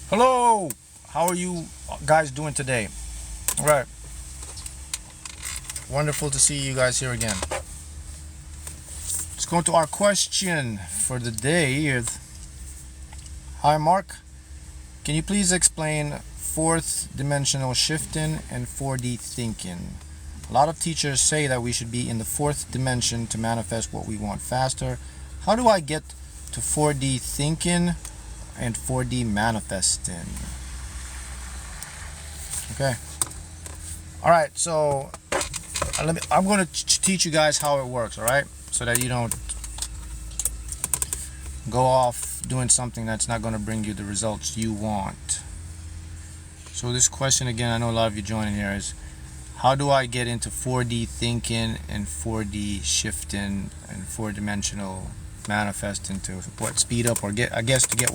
Hello, how are you guys doing today? All right, wonderful to see you guys here again. Let's go to our question for the day. Hi, Mark. Can you please explain fourth dimensional shifting and 4D thinking? A lot of teachers say that we should be in the fourth dimension to manifest what we want faster. How do I get to 4D thinking and 4D manifesting? Okay. All right, so I'm going to teach you guys how it works, all right? So that you don't go off doing something that's not going to bring you the results you want. So this question again, I know a lot of you joining here, is how do I get into 4D thinking and 4D shifting and four-dimensional manifesting to what speed up or get, I guess, to get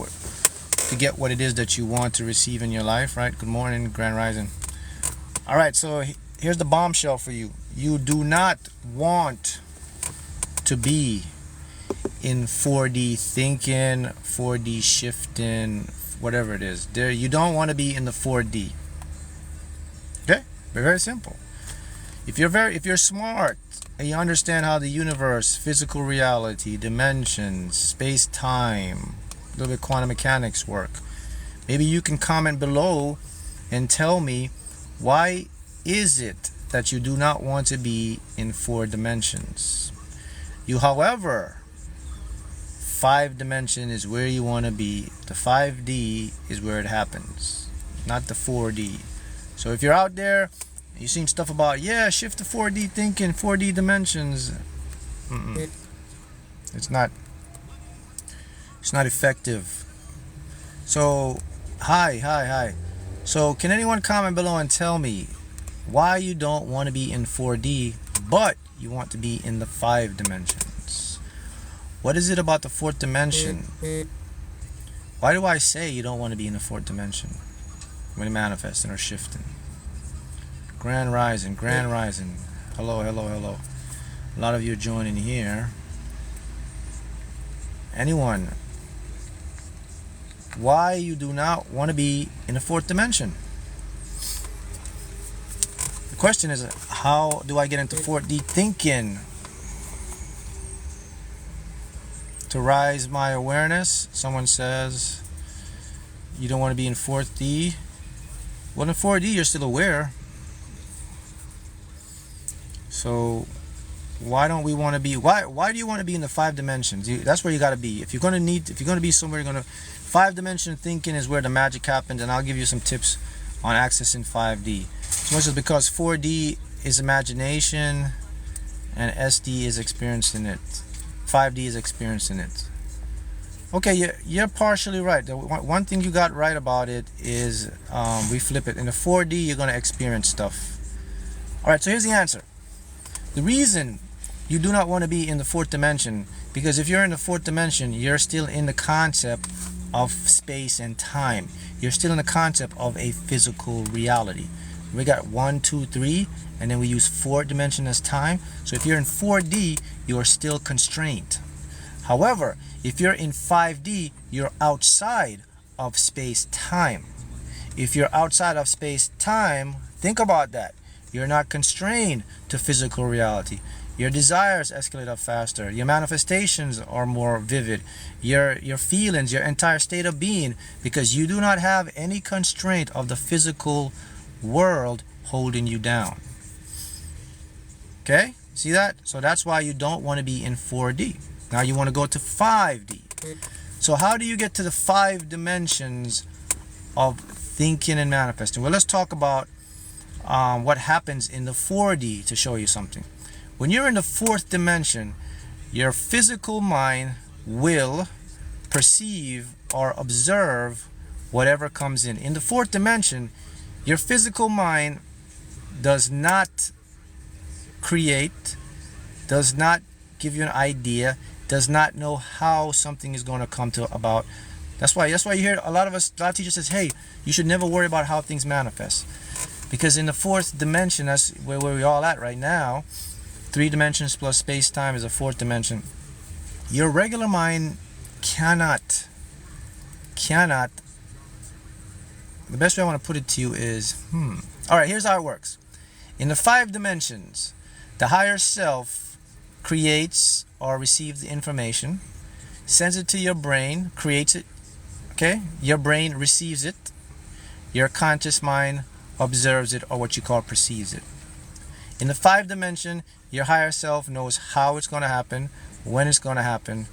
what it is that you want to receive in your life, right? Good morning, Grand Rising. All right, so here's the bombshell for you. You do not want to be in 4D thinking, 4D shifting, whatever it is. There, you don't want to be in the 4D. Okay? Very simple. If you're smart and you understand how the universe, physical reality, dimensions, space-time, a little bit quantum mechanics work, maybe you can comment below and tell me, why is it that you do not want to be in 4 dimensions? You, however, 5 dimension is where you want to be. The 5D is where it happens, not the 4D. So if you're out there, you've seen stuff about, yeah, shift to 4D thinking, 4D dimensions. It's not effective. So, hi. So can anyone comment below and tell me why you don't want to be in 4D, but you want to be in the 5 dimensions? What is it about the 4th dimension? Why do I say you don't want to be in the 4th dimension when you're manifesting or shifting? Grand Rising. Hello. A lot of you are joining here. Anyone? Why you do not want to be in the 4th dimension? The question is, how do I get into 4D thinking to rise my awareness? Someone says you don't want to be in 4D. Well, in 4D you're still aware. So why don't we want to be? Why do you want to be in the 5 dimensions? That's where you got to be. If you're going to be somewhere, you're going to 5-dimension thinking is where the magic happens, and I'll give you some tips on accessing 5D. So much is because 4D is imagination and SD is experiencing it. 5D is experiencing it. Okay, you're partially right. The one thing you got right about it is we flip it. In the 4D, you're going to experience stuff. All right, so here's the answer. The reason you do not want to be in the 4th dimension, because if you're in the 4th dimension, you're still in the concept of space and time. You're still in the concept of a physical reality. We got 1, 2, 3, and then we use 4th dimension as time. So if you're in 4D, you are still constrained. However, if you're in 5D, you're outside of space-time. If you're outside of space-time, think about that. You're not constrained to physical reality. Your desires escalate up faster. Your manifestations are more vivid. Your feelings, your entire state of being, because you do not have any constraint of the physical world holding you down. Okay? See that? So that's why you don't want to be in 4D. Now you want to go to 5D. So how do you get to the 5 dimensions of thinking and manifesting? Well, let's talk about what happens in the 4D to show you something. When you're in the 4th dimension, your physical mind will perceive or observe whatever comes in. In the 4th dimension, your physical mind does not create, does not give you an idea, does not know how something is going to come to about. That's why you hear a lot of teachers says, hey, you should never worry about how things manifest. Because in the 4th dimension, that's where we're all at right now. 3 dimensions plus space-time is a 4th dimension. Your regular mind cannot the best way I want to put it to you is, all right, here's how it works. In the 5 dimensions, the higher self creates or receives the information, sends it to your brain, creates it, okay? Your brain receives it. Your conscious mind observes it, or what you call perceives it. In the 5 dimension, your higher self knows how it's going to happen, when it's going to happen.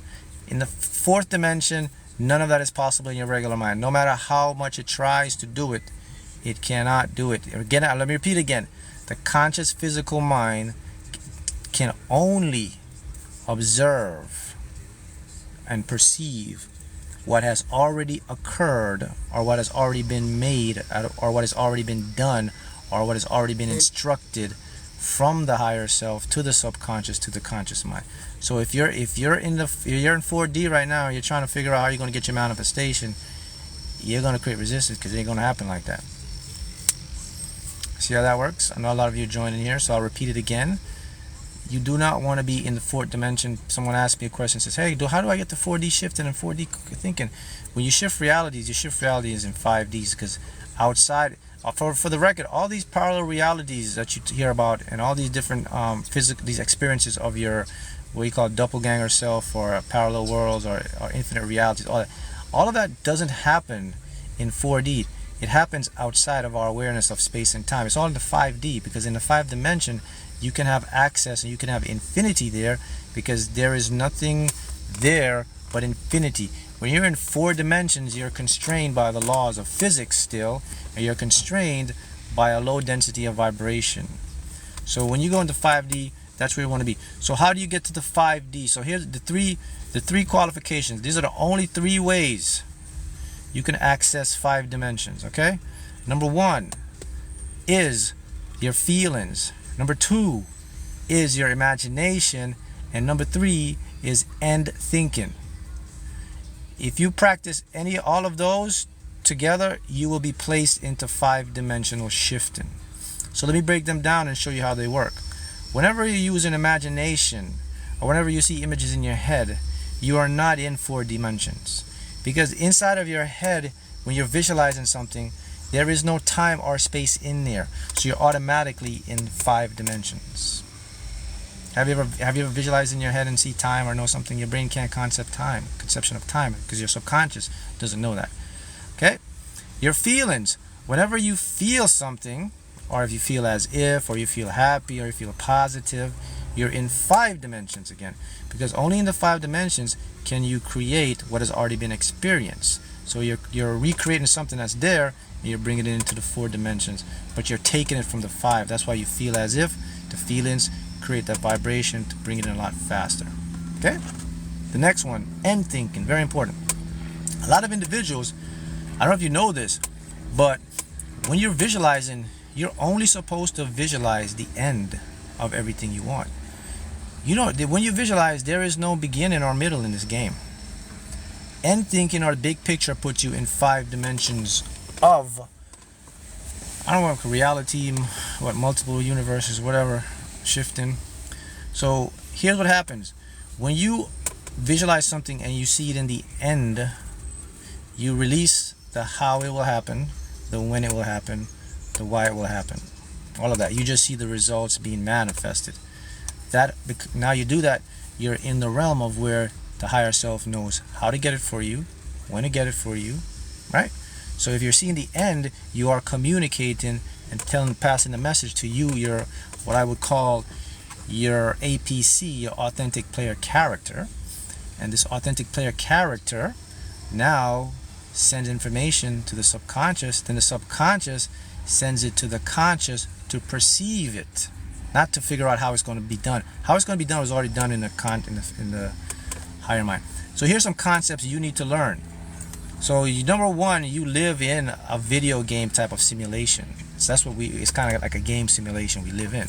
In the 4th dimension, none of that is possible in your regular mind. No matter how much it tries to do it, it cannot do it. Again, let me repeat again. The conscious physical mind can only observe and perceive what has already occurred, or what has already been made, or what has already been done, or what has already been instructed from the higher self to the subconscious to the conscious mind. So if you're in 4D right now, you're trying to figure out how you're going to get your manifestation, you're going to create resistance, because it ain't going to happen like that. See how that works? I know a lot of you are joining here, so I'll repeat it again. You do not want to be in the 4th dimension. Someone asked me a question, says, hey, how do I get to 4D shifting and 4D thinking? When you shift realities, you shift realities in 5Ds, because outside, for the record, all these parallel realities that you hear about, and all these different these experiences of your, what you call doppelganger self, or parallel worlds, or infinite realities, all of that doesn't happen in 4D. It happens outside of our awareness of space and time. It's all in the 5D, because in the 5 dimension, you can have access and you can have infinity there, because there is nothing there but infinity. When you're in 4 dimensions, you're constrained by the laws of physics still, and you're constrained by a low density of vibration. So when you go into 5D, that's where you want to be. So how do you get to the 5D? So here's the three qualifications. These are the only 3 ways you can access 5 dimensions, okay? Number 1 is your feelings. Number 2 is your imagination. And number 3 is end thinking. If you practice all of those together, you will be placed into 5-dimensional shifting. So let me break them down and show you how they work. Whenever you use an imagination, or whenever you see images in your head, you are not in 4 dimensions. Because inside of your head, when you're visualizing something, there is no time or space in there. So you're automatically in 5 dimensions. Have you ever visualized in your head and see time, or know something? Your brain can't conception of time, because your subconscious doesn't know that. Okay? Your feelings. Whenever you feel something, or if you feel as if, or you feel happy, or you feel positive, you're in 5 dimensions again. Because only in the 5 dimensions can you create what has already been experienced. So you're recreating something that's there, and you're bringing it into the 4 dimensions, but you're taking it from the 5. That's why you feel as if. The feelings create that vibration to bring it in a lot faster. Okay? The next one, end thinking, very important. A lot of individuals, I don't know if you know this, but when you're visualizing, you're only supposed to visualize the end of everything you want. You know, when you visualize, there is no beginning or middle in this game. End thinking, or big picture, puts you in 5 dimensions of, I don't know, reality, multiple universes, whatever, shifting. So here's what happens. When you visualize something and you see it in the end, you release the how it will happen, the when it will happen, the why it will happen, all of that. You just see the results being manifested. Now you do that, you're in the realm of where the higher self knows how to get it for you, when to get it for you, right? So if you're seeing the end, you are communicating and passing the message to you, your, what I would call your APC, your authentic player character. And this authentic player character now sends information to the subconscious, then the subconscious sends it to the conscious to perceive it, not to figure out how it's going to be done. How it's going to be done was already done in the higher mind. So here's some concepts you need to learn. So number 1, you live in a video game type of simulation. So that's what it's kind of like a game simulation we live in.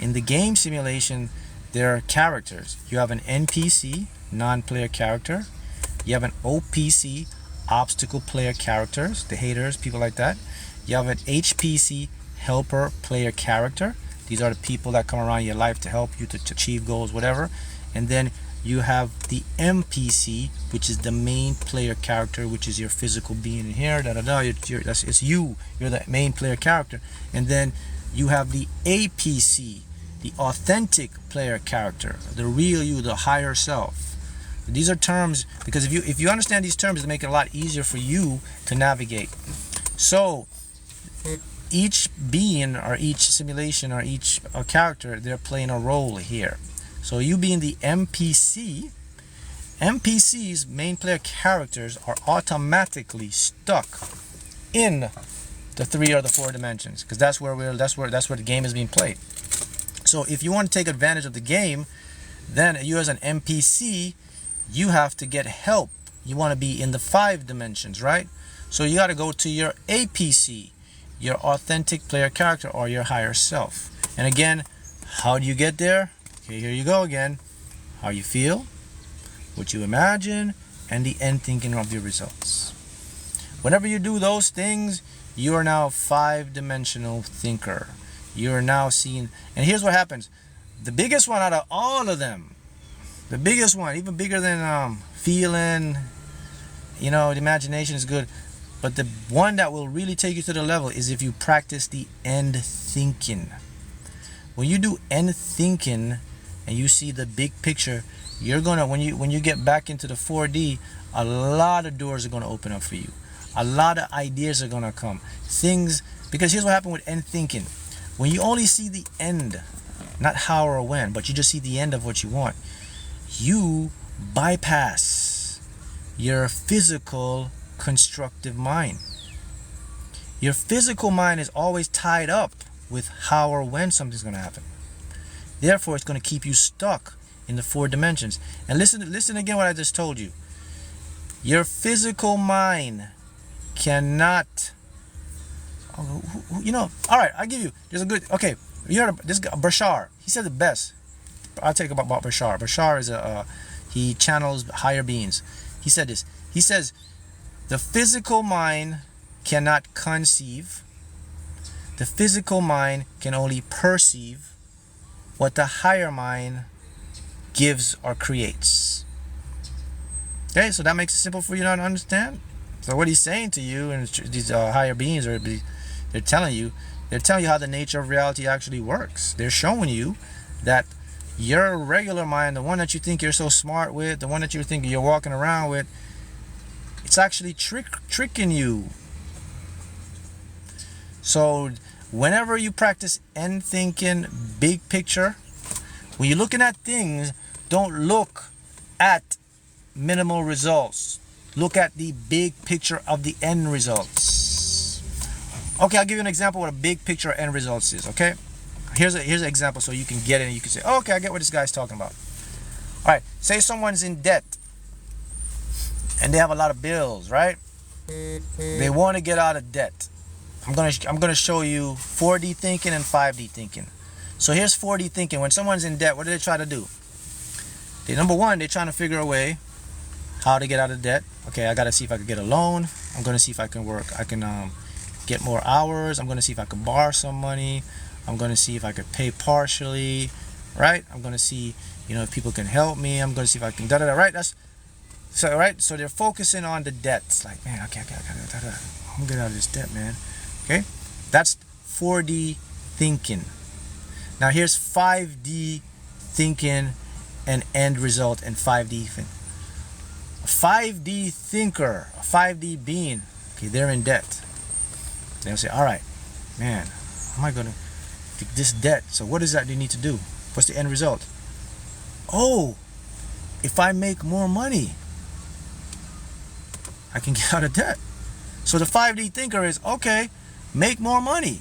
In the game simulation, there are characters. You have an NPC, non-player character. You have an OPC, obstacle player characters, the haters, people like that. You have an HPC, helper player character. These are the people that come around your life to help you to achieve goals, whatever. And then you have the MPC, which is the main player character, which is your physical being in here. It's you. You're the main player character. And then you have the APC, the authentic player character, the real you, the higher self. These are terms, because if you understand these terms, it'll make it a lot easier for you to navigate. So each being or each simulation or each character, they're playing a role here. So you being the MPC, MPC's main player characters are automatically stuck in the 3 or the 4 dimensions, because that's where the game is being played. So if you want to take advantage of the game, then you as an MPC, you have to get help. You want to be in the 5 dimensions, right? So you got to go to your APC, your authentic player character, or your higher self. And again, how do you get there? Okay, here you go again. How you feel, what you imagine, and the end thinking of your results. Whenever you do those things, you are now a 5-dimensional thinker. You are now seeing, and here's what happens. The biggest one out of all of them, the biggest one, even bigger than feeling, the imagination is good, but the one that will really take you to the level is if you practice the end thinking. When you do end thinking and you see the big picture, you're gonna, when you get back into the 4D, a lot of doors are gonna open up for you. A lot of ideas are gonna come. Things, because here's what happened with end thinking. When you only see the end, not how or when, but you just see the end of what you want, you bypass your physical constructive mind. Your physical mind is always tied up with how or when something's going to happen. Therefore, it's going to keep you stuck in the 4 dimensions. And listen again what I just told you. Your physical mind cannot, all right, I'll give you, there's a good, okay, you heard of this guy, Bashar. He said the best. I'll tell you about Bashar. Bashar is he channels higher beings. He said this. He says, the physical mind cannot conceive. The physical mind can only perceive what the higher mind gives or creates. Okay, so that makes it simple for you to understand. So what he's saying to you, and these higher beings they're telling you how the nature of reality actually works. They're showing you that your regular mind, the one that you think you're so smart with, the one that you think you're walking around with, it's actually tricking you. So whenever you practice end thinking, big picture, when you're looking at things, don't look at minimal results. Look at the big picture of the end results. Okay, I'll give you an example of what a big picture end results is, okay? Here's an example so you can get it and you can say, oh, okay, I get what this guy's talking about. All right, say someone's in debt and they have a lot of bills, right? They want to get out of debt. I'm gonna show you 4D thinking and 5D thinking. So here's 4D thinking. When someone's in debt, what do they try to do? Number one, they're trying to figure a way how to get out of debt. Okay, I gotta see if I can get a loan. I'm gonna see if I can work. I can get more hours. I'm gonna see if I can borrow some money. I'm gonna see if I could pay partially, right? I'm gonna see, if people can help me. I'm gonna see if I can right? That's so right. So they're focusing on the debts. Like, man, okay, I'm gonna get out of this debt, man. Okay, that's 4D thinking. Now here's 5D thinking and end result and 5D thing. A 5D thinker, a 5D being, okay, they're in debt. They'll say, all right, man, how am I gonna get this debt? So what is that you need to do? What's the end result? Oh, if I make more money, I can get out of debt. So the 5D thinker is, okay, make more money.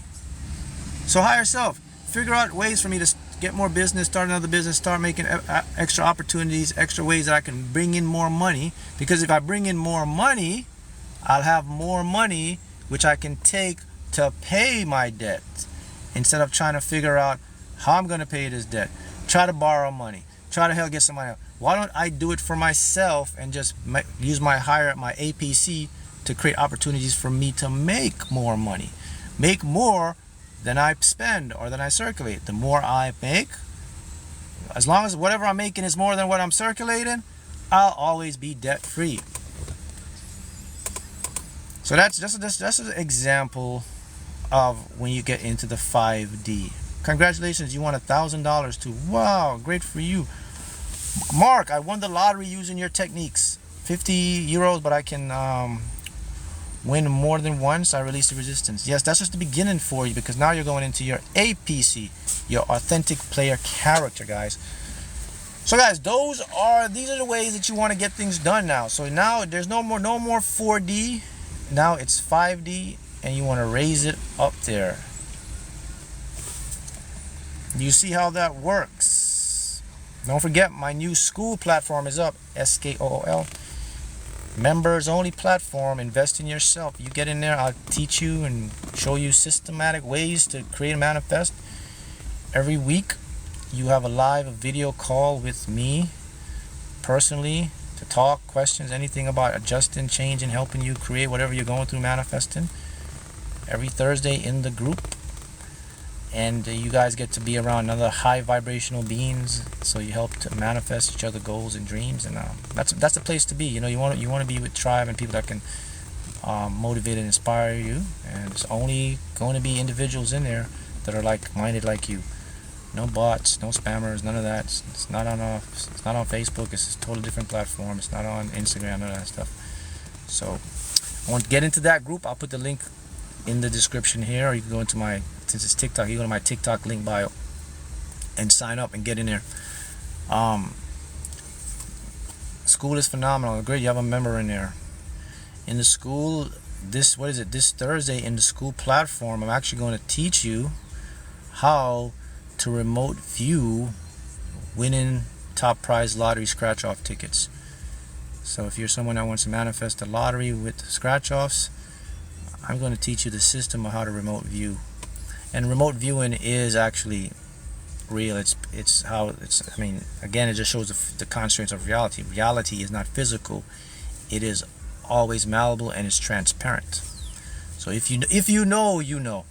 So higher self, figure out ways for me to get more business, start another business, start making extra opportunities, extra ways that I can bring in more money. Because if I bring in more money, I'll have more money which I can take to pay my debt, instead of trying to figure out how I'm going to pay this debt, try to borrow money, try to get some money. Why don't I do it for myself and just use my APC to create opportunities for me to make more money, make more than I spend or than I circulate. The more I make, As long as whatever I'm making is more than what I'm circulating, I'll always be debt free. So that's an example of when you get into the 5D. Congratulations, you won $1,000 too. Wow, great for you. Mark, I won the lottery using your techniques. 50 euros, but I can win more than once. I release the resistance. Yes, that's just the beginning for you, because now you're going into your APC, your authentic player character, guys. So guys, these are the ways that you want to get things done now. So now there's no more 4D. Now it's 5D, and you want to raise it up there. You see how that works. Don't forget, my new school platform is up. SKOOL. Members only platform. Invest in yourself. You get in there, I'll teach you and show you systematic ways to create a manifest. Every week you have a live video call with me personally to talk, questions, anything about adjusting, changing, helping you create whatever you're going through manifesting. Every Thursday in the group. And you guys get to be around other high vibrational beings, so you help to manifest each other goals and dreams, and that's the place to be. You know, you want to be with tribe and people that can motivate and inspire you, and it's only going to be individuals in there that are like-minded like you. No bots, no spammers, none of that. It's not on Facebook. It's a totally different platform. It's not on Instagram, none of that stuff. So I want to get into that group. I'll put the link in the description here, or you can go into my, since it's TikTok, you go to my TikTok link bio and sign up and get in there. School is phenomenal. Great, you have a member in there. In the school, this Thursday in the school platform, I'm actually going to teach you how to remote view winning top prize lottery scratch off tickets. So if you're someone that wants to manifest a lottery with scratch offs, I'm going to teach you the system of how to remote view. And remote viewing is actually real. I mean, again, it just shows the constraints of reality. Reality is not physical. It is always malleable, and it's transparent. So if you know, you know.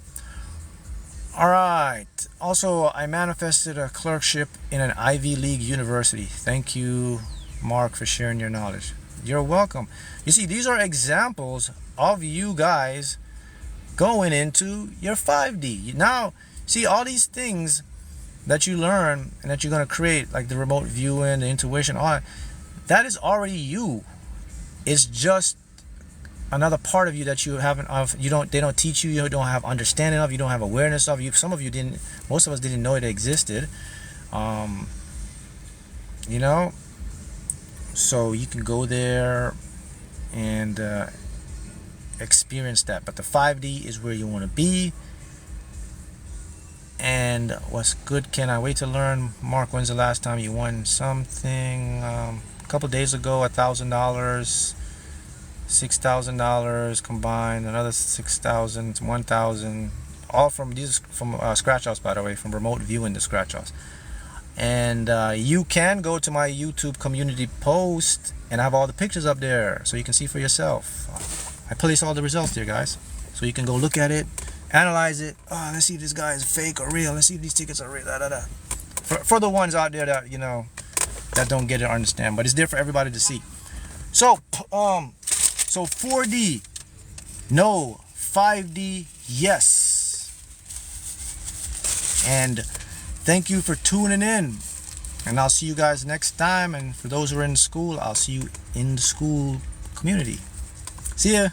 All right. Also, I manifested a clerkship in an Ivy League university. Thank you, Mark, for sharing your knowledge. You're welcome. You see, these are examples of you guys going into your 5D. Now, see, all these things that you learn and that you're going to create, like the remote viewing, the intuition, all that is already you. It's just another part of you that you haven't they don't teach you, you don't have understanding of, you don't have awareness of. Some of you didn't, most of us didn't know it existed. You know, so you can go there and experience that. But the 5D is where you want to be. And what's good, can I wait to learn? Mark, when's the last time you won something? A couple days ago, $1,000, $6,000 combined, another 6,000, 1,000, all from scratch offs, by the way, from remote viewing the scratch offs. And you can go to my YouTube community post, and I have all the pictures up there so you can see for yourself. I place all the results there, guys, so you can go look at it, analyze it. Oh, let's see if this guy is fake or real. Let's see if these tickets are real. For the ones out there that, you know, that don't get it or understand, but it's there for everybody to see. So 4D, no. 5D, yes. And thank you for tuning in. And I'll see you guys next time. And for those who are in school, I'll see you in the school community. See ya.